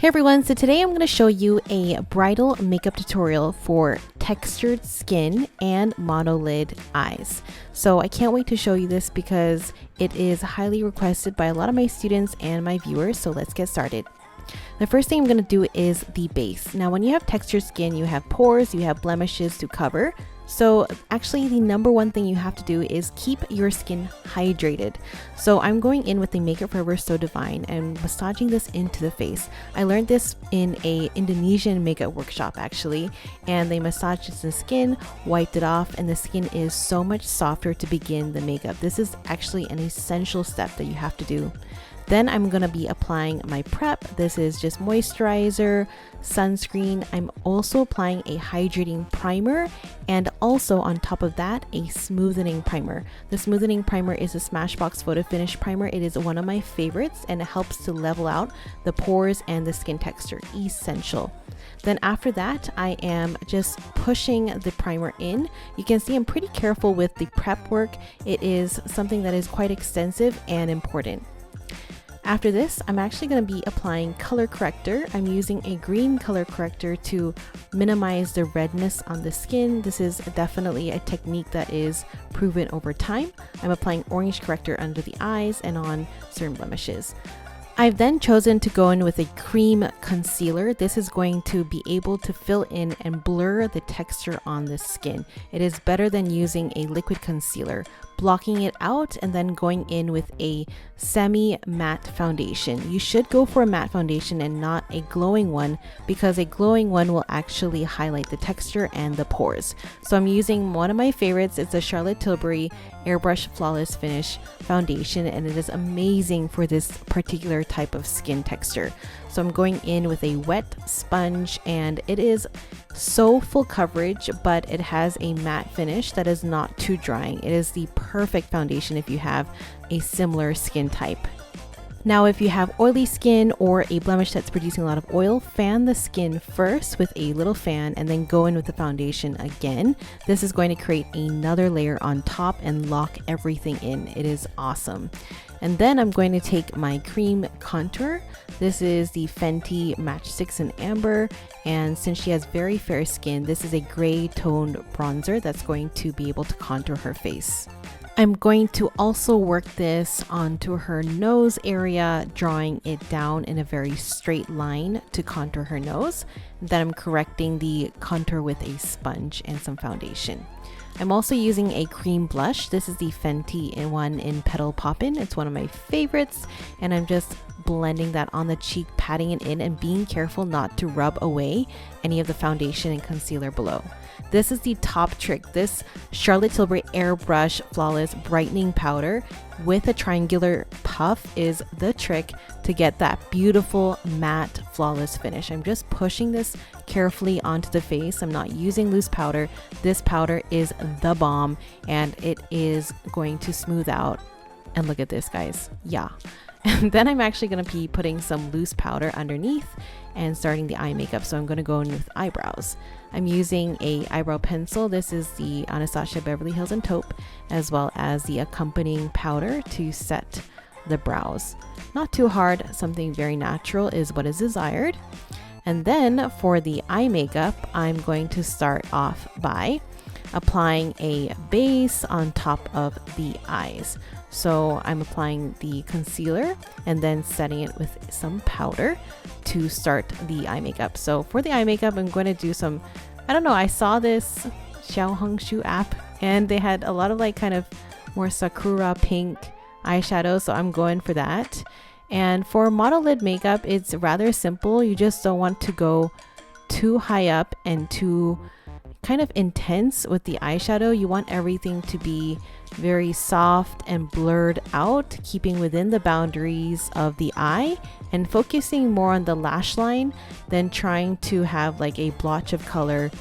Hey everyone, so today I'm going to show you a bridal makeup tutorial for textured skin and monolid eyes. So I can't wait to show you this because it is highly requested by a lot of my students and my viewers, so let's get started. The first thing I'm going to do is the base. Now when you have textured skin, you have pores, you have blemishes to cover. So actually the number one thing you have to do is keep your skin hydrated. So I'm going in with the Makeup Forever So Divine and massaging this into the face. I learned this in a Indonesian makeup workshop actually, and they massaged the skin, wiped it off, and the skin is so much softer to begin the makeup. This is actually an essential step that you have to do. Then I'm going to be applying my prep. This is just moisturizer, sunscreen. I'm also applying a hydrating primer and also on top of that a smoothing primer. The smoothing primer is a Smashbox Photo Finish primer. It is one of my favorites and it helps to level out the pores and the skin texture. Essential. Then after that, I am just pushing the primer in. You can see I'm pretty careful with the prep work. It is something that is quite extensive and important. After this, I'm actually going to be applying color corrector. I'm using a green color corrector to minimize the redness on the skin. This is definitely a technique that is proven over time. I'm applying orange corrector under the eyes and on certain blemishes. I've then chosen to go in with a cream concealer. This is going to be able to fill in and blur the texture on the skin. It is better than using a liquid concealer. Blocking it out and then going in with a semi-matte foundation. You should go for a matte foundation and not a glowing one because a glowing one will actually highlight the texture and the pores. So I'm using one of my favorites. It's a Charlotte Tilbury Airbrush Flawless Finish foundation and it is amazing for this particular type of skin texture. So I'm going in with a wet sponge and it is so full coverage, but it has a matte finish that is not too drying. It is the perfect foundation if you have a similar skin type. Now, if you have oily skin or a blemish that's producing a lot of oil, fan the skin first with a little fan and then go in with the foundation again. This is going to create another layer on top and lock everything in. It is awesome. And then I'm going to take my cream contour. This is the Fenty Matchsticks in Amber. And since she has very fair skin, this is a gray toned bronzer that's going to be able to contour her face. I'm going to also work this onto her nose area, drawing it down in a very straight line to contour her nose. Then I'm correcting the contour with a sponge and some foundation. I'm also using a cream blush. This is the Fenty one in Petal Poppin'. It's one of my favorites. And I'm just blending that on the cheek, patting it in and being careful not to rub away any of the foundation and concealer below. This is the top trick. This Charlotte Tilbury Airbrush Flawless Brightening Powder with a triangular puff is the trick to get that beautiful matte flawless finish. I'm just pushing this carefully onto the face. I'm not using loose powder. This powder is the bomb and it is going to smooth out. And look at this, guys. Yeah. And then I'm actually going to be putting some loose powder underneath and starting the eye makeup. So I'm going to go in with eyebrows. I'm using a eyebrow pencil. This is the Anastasia Beverly Hills and Taupe, as well as the accompanying powder to set the brows. Not too hard, something very natural is what is desired. And then for the eye makeup, I'm going to start off by applying a base on top of the eyes. So I'm applying the concealer and then setting it with some powder to start the eye makeup. So for the eye makeup, I'm going to do some, I don't know, I saw this Xiaohongshu app and they had a lot of like kind of more sakura pink eyeshadow. So I'm going for that. And for monolid makeup, it's rather simple. You just don't want to go too high up and too kind of intense with the eyeshadow. You want everything to be very soft and blurred out, keeping within the boundaries of the eye and focusing more on the lash line than trying to have like a blotch of color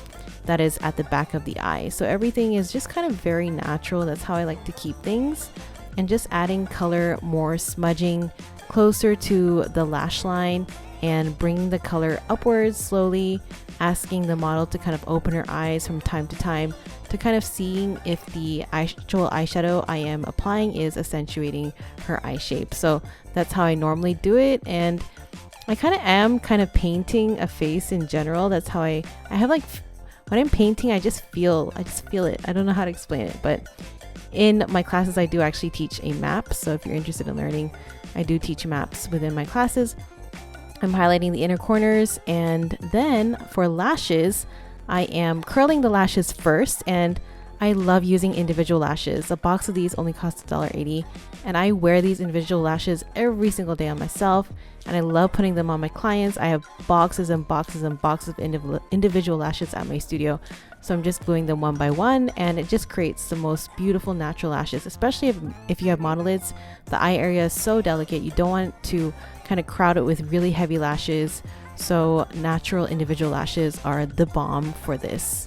that is at the back of the eye. So everything is just kind of very natural. That's how I like to keep things, and just adding color, more smudging closer to the lash line and bringing the color upwards slowly, asking the model to kind of open her eyes from time to time to kind of seeing if the actual eyeshadow I am applying is accentuating her eye shape. So that's how I normally do it. And I kind of am kind of painting a face in general. That's how I have like, when I'm painting, I just feel it. I don't know how to explain it, but in my classes, I do actually teach a map. So if you're interested in learning, I do teach maps within my classes. I'm highlighting the inner corners, and then for lashes, I am curling the lashes first, and I love using individual lashes. A box of these only costs $1.80, and I wear these individual lashes every single day on myself, and I love putting them on my clients. I have boxes and boxes and boxes of individual lashes at my studio, so I'm just gluing them one by one, and it just creates the most beautiful natural lashes, especially if you have monolids. The eye area is so delicate, you don't want to kind of crowd it with really heavy lashes, so natural individual lashes are the bomb for this.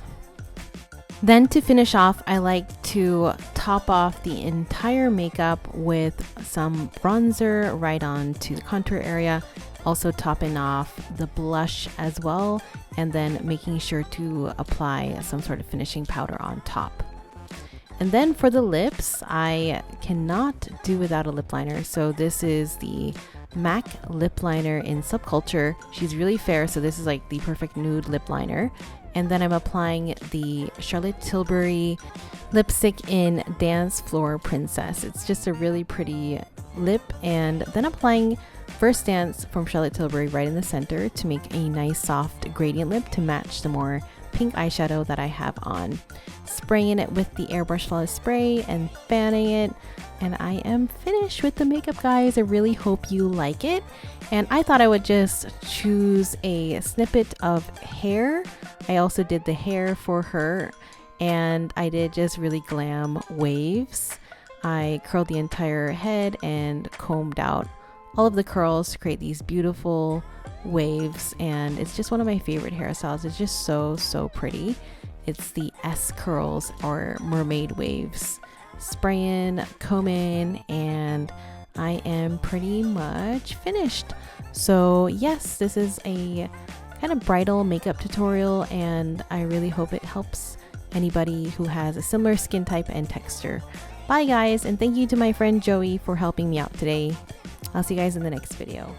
Then to finish off, I like to top off the entire makeup with some bronzer right on to the contour area, also topping off the blush as well, and then making sure to apply some sort of finishing powder on top. And then for the lips, I cannot do without a lip liner. So this is the MAC lip liner in Subculture. She's really fair, so this is like the perfect nude lip liner. And then I'm applying the Charlotte Tilbury lipstick in Dance Floor Princess. It's just a really pretty lip. And then applying First Dance from Charlotte Tilbury right in the center to make a nice soft gradient lip to match the more pink eyeshadow that I have on. Spraying it with the Airbrush Flawless Spray and fanning it. And I am finished with the makeup, guys. I really hope you like it. And I thought I would just choose a snippet of hair. I also did the hair for her, and I did just really glam waves. I curled the entire head and combed out all of the curls to create these beautiful waves, and it's just one of my favorite hairstyles. It's just so pretty. It's the S curls or mermaid waves. Spraying, combing, and I am pretty much finished. So yes, this is a kind of bridal makeup tutorial, and I really hope it helps anybody who has a similar skin type and texture. Bye guys, and thank you to my friend Joey for helping me out today. I'll see you guys in the next video.